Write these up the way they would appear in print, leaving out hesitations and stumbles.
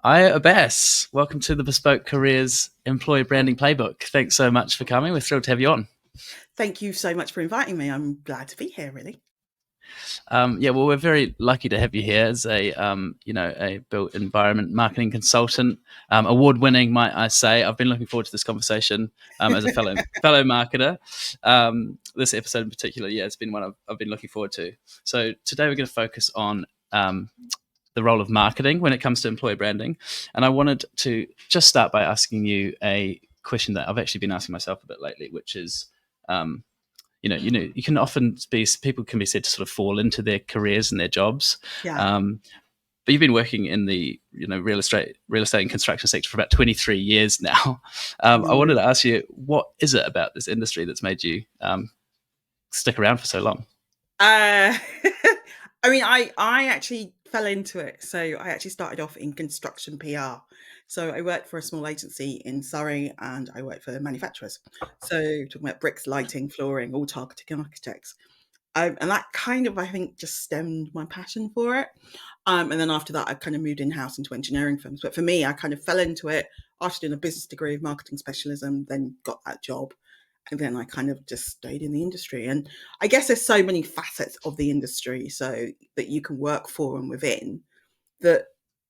Ayo Abbas, welcome to the Bespoke Careers Employer Branding Playbook. Thanks so much for coming. We're thrilled to have you on. Thank you so much for inviting me. I'm glad to be here, really. Well, we're very lucky to have you here as a built environment marketing consultant, award-winning, might I say. I've been looking forward to this conversation as a fellow marketer. This episode in particular, it's been one I've been looking forward to. So today we're going to focus on the role of marketing when it comes to employer branding. And I wanted to just start by asking you a question that I've actually been asking myself a bit lately, which is, um, you can often be people can be said to sort of fall into their careers and their jobs. Yeah. Um, but you've been working in the real estate and construction sector for about 23 years now. I wanted to ask you, what is it about this industry that's made you stick around for so long? Uh, I actually fell into it. So I actually started off in construction PR. So I worked for a small agency in Surrey and I worked for manufacturers. So talking about bricks, lighting, flooring, all targeting architects. And that kind of, I think, just stemmed my passion for it. And then after that, I kind of moved in-house into engineering firms. But for me, I kind of fell into it after doing a business degree of marketing specialism, then got that job. And then I kind of just stayed in the industry. And I guess there's so many facets of the industry so that you can work for and within that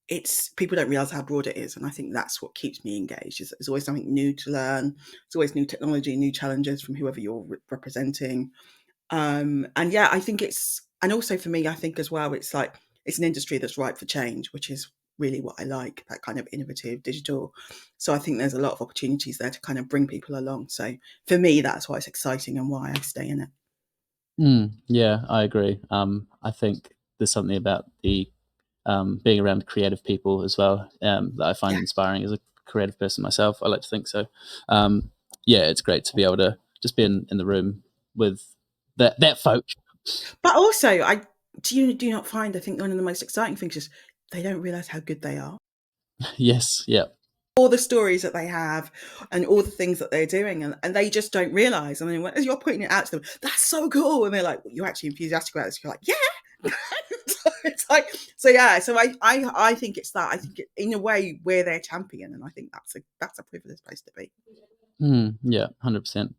it's people don't realize how broad it is. And I think that's what keeps me engaged. Is there's always something new to learn. There's always new technology, new challenges from whoever you're representing. And yeah, I think and also for me, I think as well, it's like, it's an industry that's ripe for change, which is really what I like, that kind of innovative digital. So I think there's a lot of opportunities there to kind of bring people along. So for me, that's why it's exciting and why I stay in it. Yeah, I agree. I think there's something about the being around creative people as well that I find Yeah. inspiring as a creative person myself. I like to think so. Yeah, it's great to be able to just be in the room with that folk. But also, I do not find, I think one of the most exciting things is they don't realize how good they are. Yes, yeah, All the stories that they have and all the things that they're doing, and they just don't realize. And then as you're putting it out to them, that's so cool, and they're like, well, you're actually enthusiastic about this. You're like, yeah. So it's like, so yeah, so I think it's that. I think in a way we're their champion, and I think that's a privileged place to be. yeah, 100%.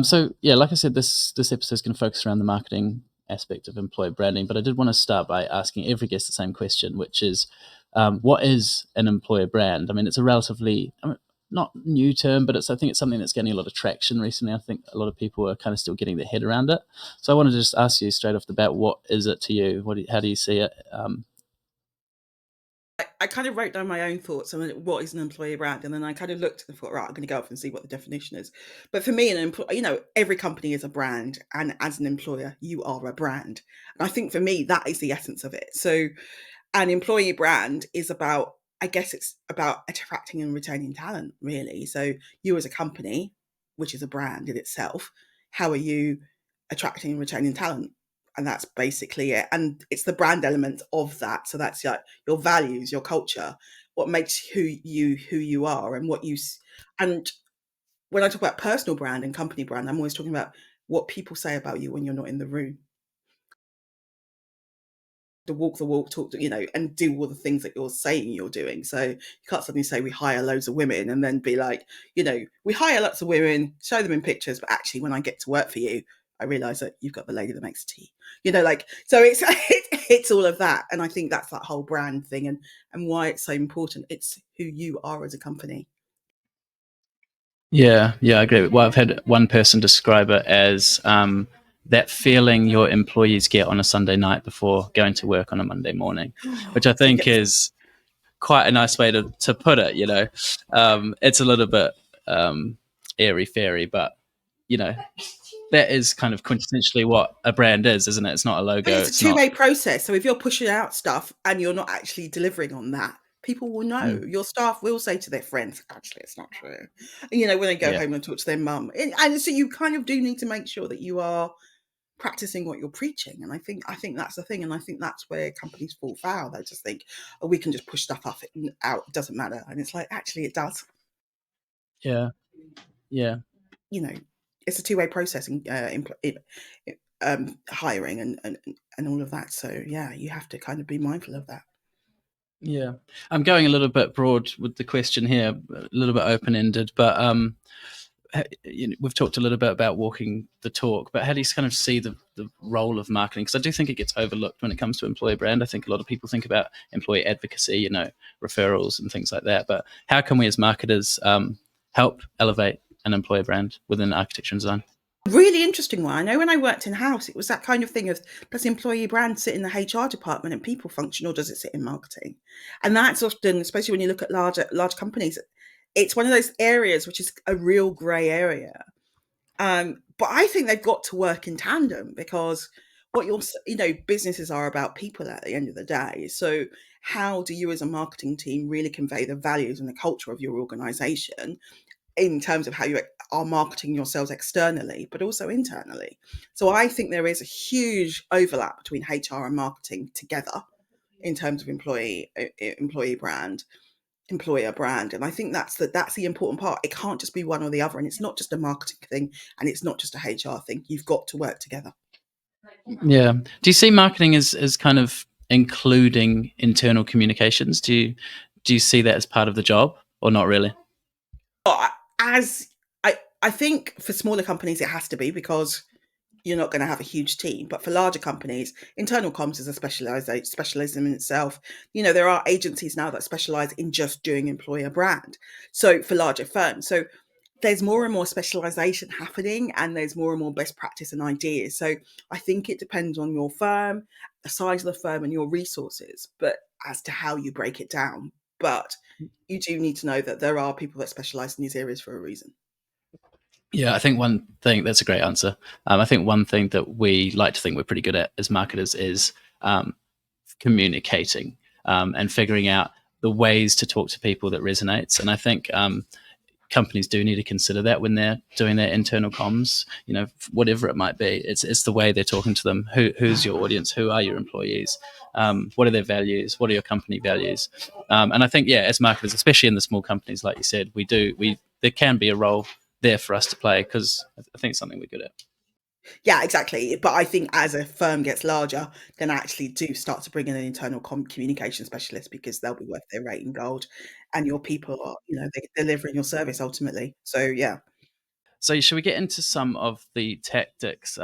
So yeah, like I said, this episode is going to focus around the marketing aspect of employer branding, but I did want to start by asking every guest the same question, which is, what is an employer brand? I mean, it's a relatively not new term, but I think it's something that's getting a lot of traction recently. I think a lot of people are kind of still getting their head around it. So I wanted to just ask you straight off the bat, what is it to you? How do you see it? I kind of wrote down my own thoughts on what is an employer brand, and then I kind of looked and thought, right, I'm going to go off and see what the definition is. But for me, an employer, every company is a brand, and as an employer, you are a brand. And I think for me, that is the essence of it. So, an employee brand is about, I guess, it's about attracting and retaining talent, really. So, you as a company, which is a brand in itself, how are you attracting and retaining talent? And that's basically it. And it's the brand element of that. So that's like your values, your culture, what makes who you are, and and when I talk about personal brand and company brand, I'm always talking about what people say about you when you're not in the room. To walk the walk, talk to, and do all the things that you're saying you're doing. So you can't suddenly say we hire loads of women and then be like, we hire lots of women, show them in pictures, but actually when I get to work for you, I realize that you've got the lady that makes tea. So it's it's all of that. And I think that's that whole brand thing, and why it's so important. It's who you are as a company. Yeah, I agree. Well, I've had one person describe it as that feeling your employees get on a Sunday night before going to work on a Monday morning, which I So think is quite a nice way to put it. It's a little bit airy fairy, but you know, that is kind of quintessentially what a brand is, isn't it? It's not a But logo. it's a It's not. two-way process. So if you're pushing out stuff and you're not actually delivering on that, people will know. Mm, Your staff will say to their friends, actually, it's not true. And, when they go yeah, home and talk to their mum. And so you kind of do need to make sure that you are practicing what you're preaching. And I think that's the thing. And I think that's where companies fall foul. They just think, oh, we can just push stuff out. It doesn't matter. And it's like, actually, it does. yeah, yeah. You know, it's a two-way process in hiring and all of that. So yeah, you have to kind of be mindful of that. Yeah, I'm going a little bit broad with the question here, a little bit open ended, but we've talked a little bit about walking the talk, but how do you kind of see the role of marketing? Because I do think it gets overlooked when it comes to employer brand. I think a lot of people think about employee advocacy, referrals and things like that. But how can we as marketers help elevate an employer brand within architecture and design? Really interesting one. I know when I worked in house, it was that kind of thing of, does the employee brand sit in the HR department and people function, or does it sit in marketing? And that's often, especially when you look at large companies, it's one of those areas which is a real grey area. But I think they've got to work in tandem, because what businesses are about people at the end of the day. So how do you as a marketing team really convey the values and the culture of your organization in terms of how you are marketing yourselves externally, but also internally? So I think there is a huge overlap between HR and marketing together in terms of employee brand, employer brand. And I think that's the important part. It can't just be one or the other, and it's not just a marketing thing, and it's not just a HR thing. You've got to work together. Yeah. Do you see marketing as kind of including internal communications? Do you see that as part of the job or not really? As I think for smaller companies it has to be, because you're not going to have a huge team. But for larger companies, internal comms is a specialism in itself. There are agencies now that specialise in just doing employer brand. So for larger firms, so there's more and more specialisation happening, and there's more and more best practice and ideas. So I think it depends on your firm, the size of the firm, and your resources, but as to how you break it down. But you do need to know that there are people that specialise in these areas for a reason. Yeah, I think one thing that's a great answer. I think one thing that we like to think we're pretty good at as marketers is communicating and figuring out the ways to talk to people that resonates. And I think companies do need to consider that when they're doing their internal comms. Whatever it might be, it's the way they're talking to them. Who's your audience? Who are your employees? What are their values? What are your company values? And I think, yeah, as marketers, especially in the small companies, like you said, we there can be a role there for us to play, because I think it's something we're good at. Yeah, exactly. But I think as a firm gets larger, then I actually do start to bring in an internal communication specialist, because they'll be worth their weight in gold, and your people are, they're delivering your service ultimately. So yeah. So should we get into some of the tactics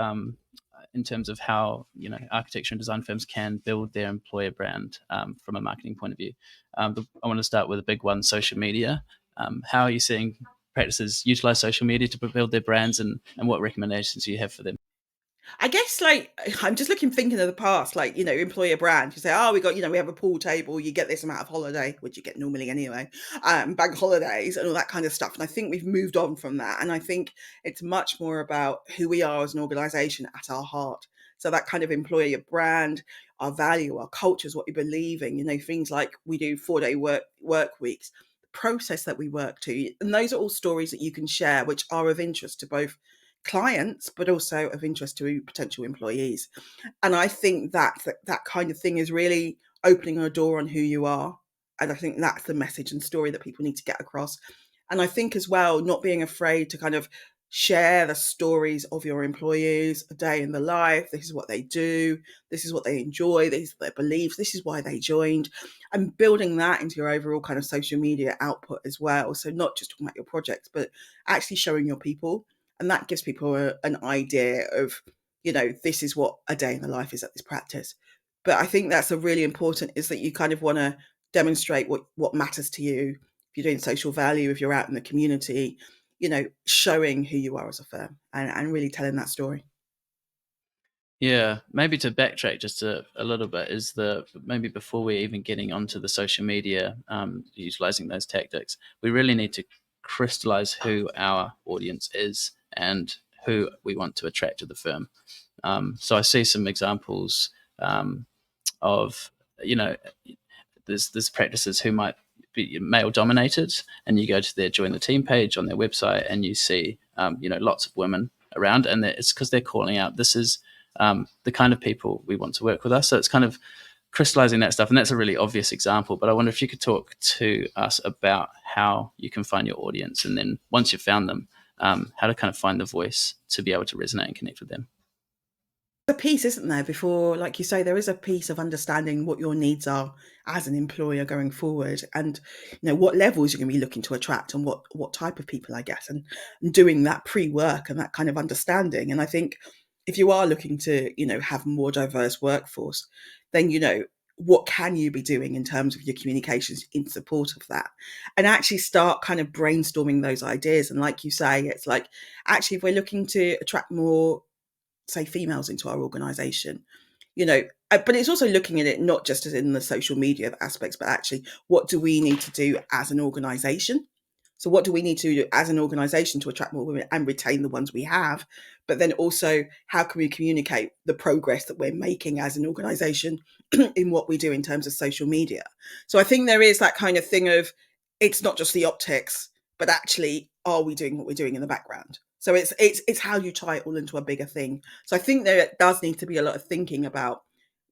in terms of how architecture and design firms can build their employer brand from a marketing point of view? I want to start with a big one: social media. How are you seeing practices utilize social media to build their brands, and what recommendations do you have for them? I guess, like, I'm just thinking of the past, like, employer brand. You say, oh, we have a pool table, you get this amount of holiday, which you get normally anyway, bank holidays and all that kind of stuff. And I think we've moved on from that. And I think it's much more about who we are as an organization at our heart. So that kind of employer brand, our value, our cultures, what we believe in, things like we do 4-day work weeks, the process that we work to. And those are all stories that you can share, which are of interest to both clients, but also of interest to potential employees. And I think that kind of thing is really opening a door on who you are. And I think that's the message and story that people need to get across. And I think as well, not being afraid to kind of share the stories of your employees, a day in the life. This is what they do. This is what they enjoy. These are their beliefs. This is why they joined. And building that into your overall kind of social media output as well. So not just talking about your projects, but actually showing your people. And that gives people an idea of, this is what a day in the life is at this practice. But I think that's a really important, is that you kind of want to demonstrate what matters to you. If you're doing social value, if you're out in the community, showing who you are as a firm, and really telling that story. Yeah, maybe to backtrack just a little bit, is the maybe before we're even getting onto the social media, utilizing those tactics, we really need to crystallize who our audience is and who we want to attract to the firm. So I see some examples of, you know, there's practices who might be male dominated, and you go to their join the team page on their website, and you see lots of women around, and it's because they're calling out, this is the kind of people we want to work with us. So it's kind of crystallizing that stuff, and that's a really obvious example. But I wonder if you could talk to us about how you can find your audience, and then once you've found them, how to kind of find the voice to be able to resonate and connect with them. A piece, isn't there? Before, like you say, there is a piece of understanding what your needs are as an employer going forward, and what levels you're going to be looking to attract, and what type of people, I guess, and doing that pre-work and that kind of understanding. And I think if you are looking to have a more diverse workforce, then what can you be doing in terms of your communications in support of that, and actually start kind of brainstorming those ideas. And like you say, it's like, actually, if we're looking to attract more, say, females into our organization, but it's also looking at it not just as in the social media aspects, but actually, what do we need to do as an organization? So what do we need to do as an organization to attract more women and retain the ones we have? But then also, how can we communicate the progress that we're making as an organization in what we do in terms of social media? So I think there is that kind of thing of, it's not just the optics, but actually, are we doing what we're doing in the background? So it's how you tie it all into a bigger thing. So I think there does need to be a lot of thinking about,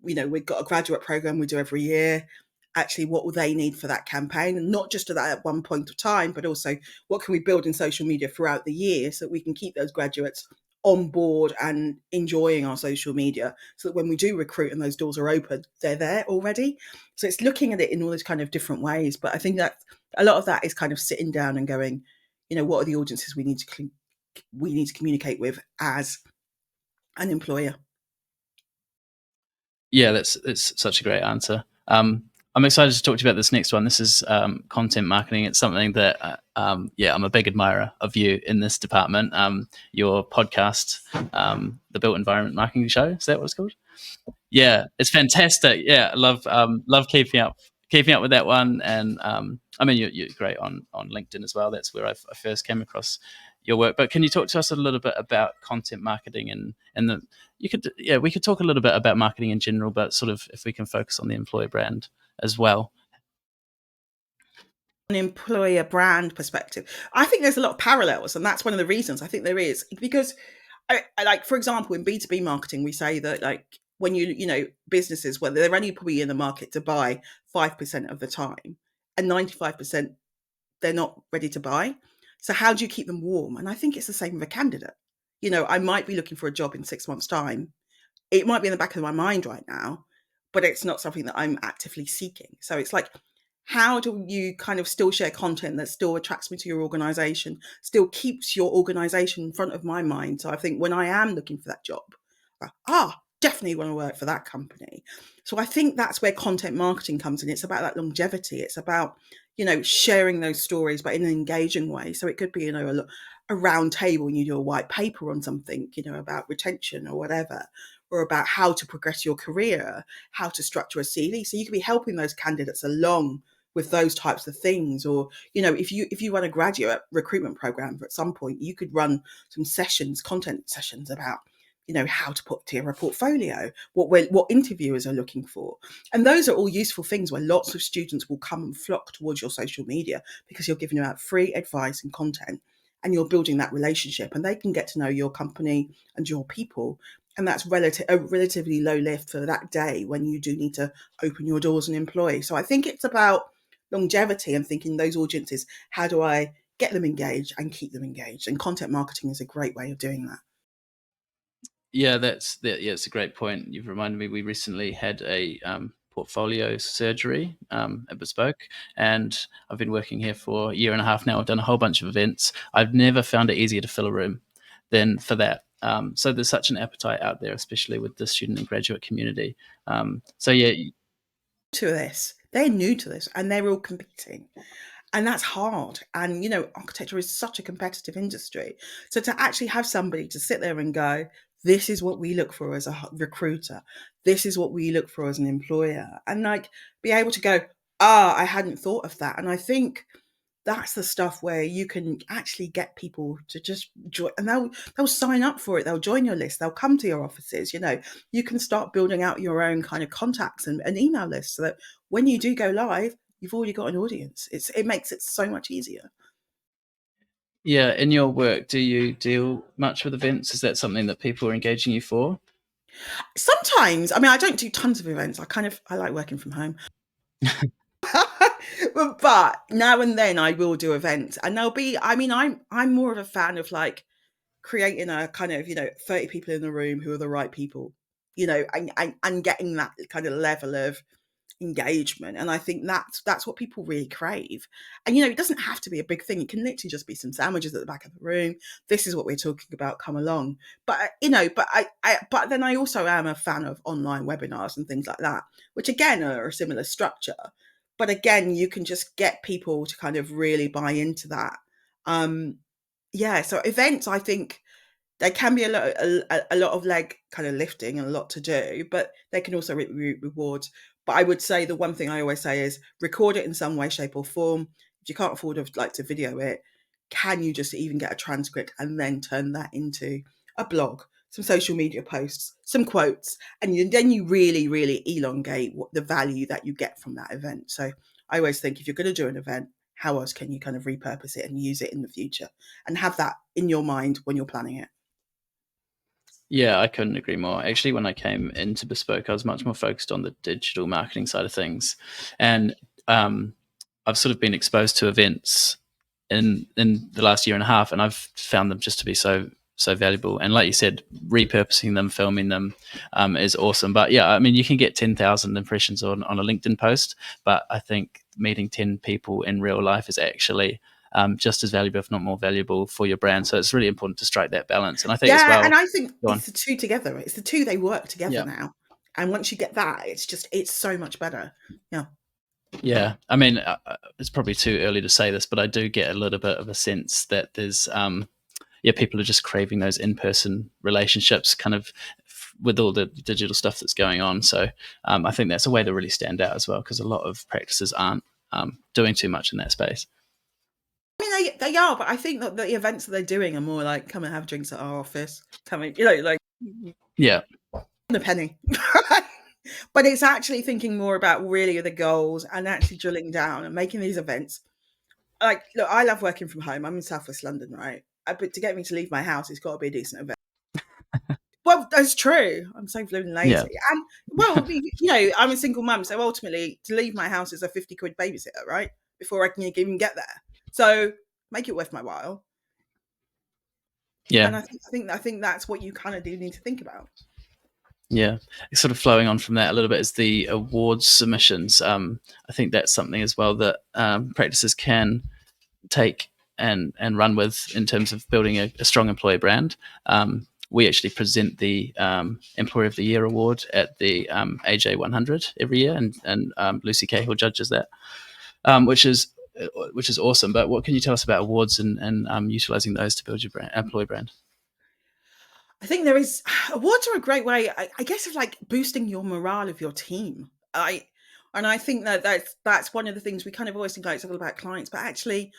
we've got a graduate program we do every year. Actually, what will they need for that campaign? And not just to that at one point of time, but also, what can we build in social media throughout the year so that we can keep those graduates on board and enjoying our social media, so that when we do recruit and those doors are open, they're there already. So it's looking at it in all these kind of different ways. But I think that a lot of that is kind of sitting down and going, what are the audiences we need to communicate with as an employer. Yeah, that's such a great answer. I'm excited to talk to you about this next one. This is content marketing. It's something that, yeah, I'm a big admirer of you in this department. Your podcast, the Built Environment Marketing Show, is that what it's called? Yeah, it's fantastic. Yeah, I love keeping up with that one. And I mean, you're great on LinkedIn as well. That's where I first came across your work. But can you talk to us a little bit about content marketing, and the we could talk a little bit about marketing in general, but sort of if we can focus on the employer brand as well. An employer brand perspective, I think there's a lot of parallels, and that's one of the reasons I think there is, because I like, for example, in B2B marketing, we say that, like, when businesses, well, they're only probably in the market to buy 5% of the time, and 95% they're not ready to buy. So how do you keep them warm? And I think it's the same with a candidate. I might be looking for a job in 6 months' time. It might be in the back of my mind right now, but it's not something that I'm actively seeking. So it's like, how do you kind of still share content that still attracts me to your organization, still keeps your organization in front of my mind? So I think when I am looking for that job, definitely want to work for that company. So I think that's where content marketing comes in. It's about that longevity. It's about, sharing those stories, but in an engaging way. So it could be, a round table and you do a white paper on something, about retention or whatever, or about how to progress your career, how to structure a CV. So you could be helping those candidates along with those types of things. Or, if you run a graduate recruitment program, at some point you could run some content sessions about, how to put together a portfolio, what interviewers are looking for. And those are all useful things where lots of students will come and flock towards your social media, because you're giving out free advice and content, and you're building that relationship, and they can get to know your company and your people. And that's a relatively low lift for that day when you do need to open your doors and employ. So I think it's about longevity and thinking those audiences, how do I get them engaged and keep them engaged? And content marketing is a great way of doing that. Yeah, yeah, it's a great point. You've reminded me. We recently had a portfolio surgery at Bespoke, and I've been working here for a year and a half now. I've done a whole bunch of events. I've never found it easier to fill a room than for that. So there's such an appetite out there, especially with the student and graduate community. So yeah, They're new to this, and they're all competing. And that's hard. And, architecture is such a competitive industry. So to actually have somebody to sit there and go, this is what we look for as a recruiter, this is what we look for as an employer, and like, be able to go, I hadn't thought of that. And I think that's the stuff where you can actually get people to just join, and they'll sign up for it. They'll join your list. They'll come to your offices. You can start building out your own kind of contacts and an email list, so that when you do go live, you've already got an audience. It makes it so much easier. yeah. In your work, do you deal much with events? Is that something that people are engaging you for? Sometimes, I mean, I don't do tons of events. I like working from home. But now and then I will do events, and there'll be, I mean, I'm more of a fan of, like, creating a kind of, 30 people in the room who are the right people. and getting that kind of level of engagement. And I think that's what people really crave. And it doesn't have to be a big thing. It can literally just be some sandwiches at the back of the room. This is what we're talking about, come along. But but then I also am a fan of online webinars and things like that, which again are a similar structure. But again, you can just get people to kind of really buy into that. Yeah, so events, I think there can be a lot of leg kind of lifting and a lot to do, but they can also rewards. But I would say the one thing I always say is record it in some way, shape, or form. If you can't afford to video it, can you just even get a transcript and then turn that into a blog, some social media posts, some quotes, and then you really, really elongate the value that you get from that event. So I always think if you're going to do an event, how else can you kind of repurpose it and use it in the future and have that in your mind when you're planning it? Yeah, I couldn't agree more. Actually, when I came into Bespoke, I was much more focused on the digital marketing side of things, and I've sort of been exposed to events in the last year and a half, and I've found them just to be so valuable. And like you said, repurposing them, filming them, is awesome. But yeah, I mean, you can get 10,000 impressions on a LinkedIn post, but I think meeting 10 people in real life is actually just as valuable, if not more valuable, for your brand. So it's really important to strike that balance. And I think as Yeah, well, and I think go on. it's the two together. It's the two, they work together Yeah. now. And once you get that, it's so much better. Yeah. Yeah, I mean, it's probably too early to say this, but I do get a little bit of a sense that there's, yeah, people are just craving those in-person relationships, kind of with all the digital stuff that's going on. So I think that's a way to really stand out as well, because a lot of practices aren't doing too much in that space. I mean, they are, but I think that the events that they're doing are more like come and have drinks at our office, come and, like Yeah, the penny. But it's actually thinking more about really the goals and actually drilling down and making these events. Like, look, I love working from home. I'm in Southwest London, right? But to get me to leave my house, it's got to be a decent event. Well, that's true. I'm so blooming yeah, lazy. And well, I'm a single mum, so ultimately to leave my house is a 50 quid babysitter, right? Before I can even get there. So make it worth my while. yeah, And I think that's what you kind of do need to think about. yeah. Sort of flowing on from that a little bit is the awards submissions. I think that's something as well that practices can take and run with in terms of building a strong employer brand. We actually present the Employer of the Year award at the AJ 100 every year, and Lucy Cahill judges that, which is awesome. But what can you tell us about awards and utilizing those to build your brand, employee brand? I think there is awards are a great way, I guess, of like boosting your morale of your team. I think that's one of the things we kind of always think like it's all about clients, but actually,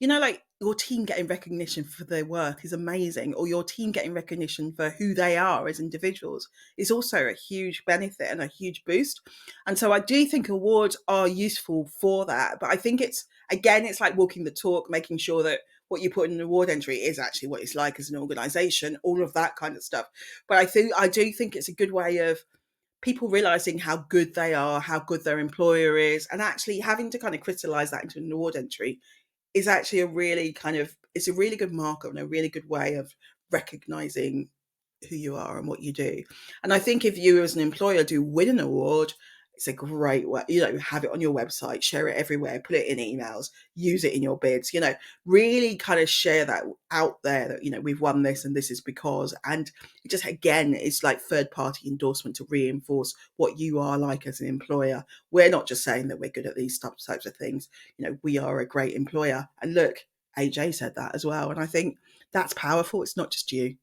like your team getting recognition for their work is amazing, or your team getting recognition for who they are as individuals is also a huge benefit and a huge boost. And so I do think awards are useful for that. But I think it's like walking the talk, making sure that what you put in an award entry is actually what it's like as an organization, all of that kind of stuff. But I do think it's a good way of people realizing how good they are, how good their employer is, and actually having to kind of crystallize that into an award entry is actually it's a really good marker and a really good way of recognizing who you are and what you do. And I think if you as an employer do win an award, it's a great way, have it on your website, share it everywhere, put it in emails, use it in your bids, really kind of share that out there that, we've won this and this is because, and it just, again, it's like third party endorsement to reinforce what you are like as an employer. We're not just saying that we're good at these types of things, we are a great employer. And look, AJ said that as well. And I think that's powerful. It's not just you.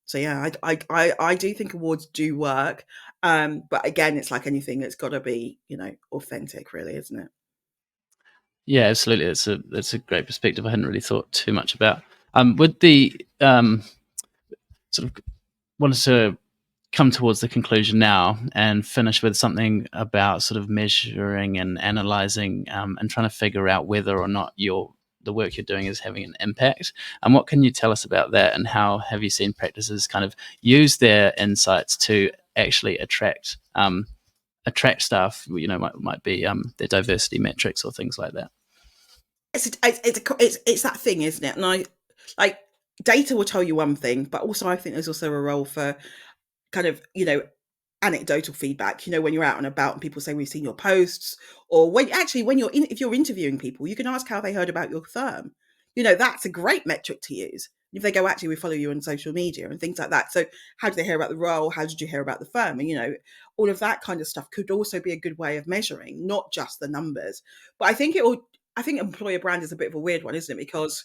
So yeah, I do think awards do work, but again, it's like anything; it's got to be authentic, really, isn't it? Yeah, absolutely. That's a great perspective. I hadn't really thought too much about. With the sort of wanted to come towards the conclusion now and finish with something about sort of measuring and analyzing, and trying to figure out whether or not the work you're doing is having an impact. And what can you tell us about that? And how have you seen practices kind of use their insights to actually attract staff? Might be their diversity metrics or things like that. It's that thing, isn't it? And I like data will tell you one thing, but also I think there's also a role for kind of anecdotal feedback, when you're out and about and people say we've seen your posts, or when you're if you're interviewing people, you can ask how they heard about your firm. That's a great metric to use. If they go, actually, we follow you on social media and things like that. So how did they hear about the role? How did you hear about the firm? And all of that kind of stuff could also be a good way of measuring, not just the numbers. But I think employer brand is a bit of a weird one, isn't it? Because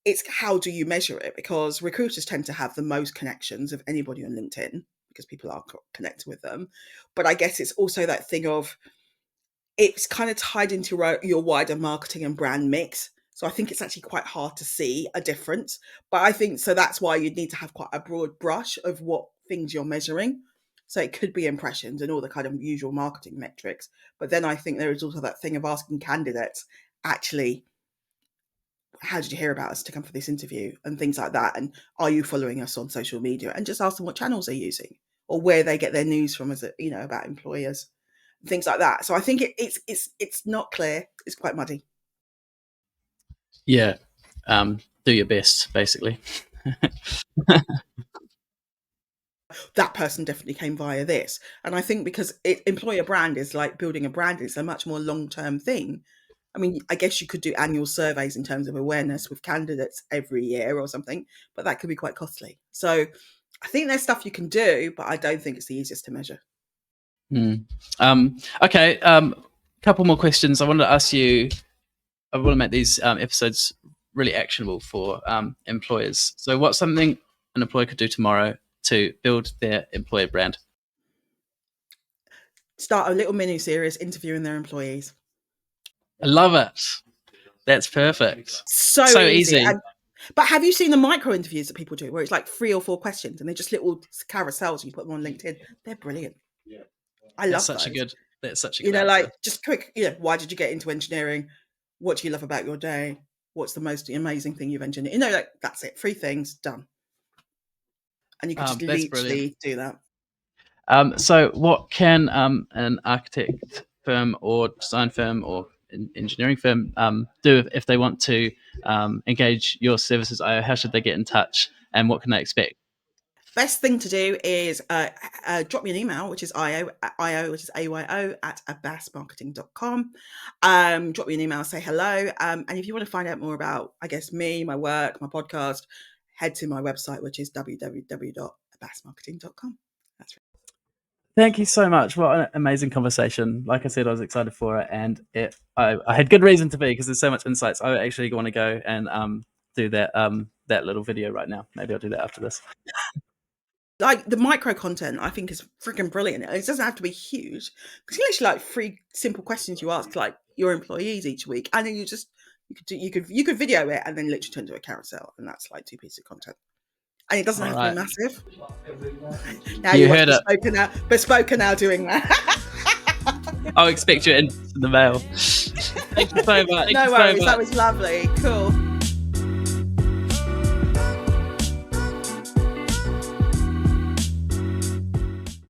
it's how do you measure it? Because recruiters tend to have the most connections of anybody on LinkedIn, because people are connected with them. But I guess it's also that thing of, it's kind of tied into your wider marketing and brand mix. So I think it's actually quite hard to see a difference. But I think, so that's why you'd need to have quite a broad brush of what things you're measuring. So it could be impressions and all the kind of usual marketing metrics. But then I think there is also that thing of asking candidates, actually, how did you hear about us to come for this interview, and things like that? And are you following us on social media? And just ask them what channels they're using, or where they get their news from, as about employers, things like that. So I think it's not clear. It's quite muddy. Yeah. Do your best, basically. That person definitely came via this. And I think because employer brand is like building a brand, it's a much more long-term thing. I mean, I guess you could do annual surveys in terms of awareness with candidates every year or something, but that could be quite costly. So I think there's stuff you can do, but I don't think it's the easiest to measure. Okay. Couple more questions. I wanted to ask you, I want to make these episodes really actionable for employers. So what's something an employer could do tomorrow to build their employer brand? Start a little mini series interviewing their employees. I love it. That's perfect. So easy. But have you seen the micro interviews that people do, where it's like 3 or 4 questions and they're just little carousels and you put them on LinkedIn? They're brilliant. I love those. That's such a good like just quick, why did you get into engineering? What do you love about your day? What's the most amazing thing you've engineered? That's it. 3 things, done. And you can just literally do that. So what can an architect firm or design firm or engineering firm do if they want to engage your services? How should they get in touch, and what can they expect? Best thing to do is drop me an email, which is Ayo, which is AYO at abbasmarketing.com. Drop me an email, say hello. And if you want to find out more about, I guess, me, my work, my podcast, head to my website, which is www.abbasmarketing.com. That's right. Thank you so much. What an amazing conversation. Like I said, I was excited for it, and I had good reason to be, because there's so much insights. I actually want to go and do that little video right now. Maybe I'll do that after this. Like the micro content, I think is freaking brilliant. It doesn't have to be huge, because you literally like 3 simple questions you ask like your employees each week, and then you could video it and then literally turn into a carousel, and that's like 2 pieces of content. And it doesn't have to be massive. Now you heard it. Bespoke now doing that. I'll expect you in the mail. Thank you so much. No worries. That was lovely. Cool.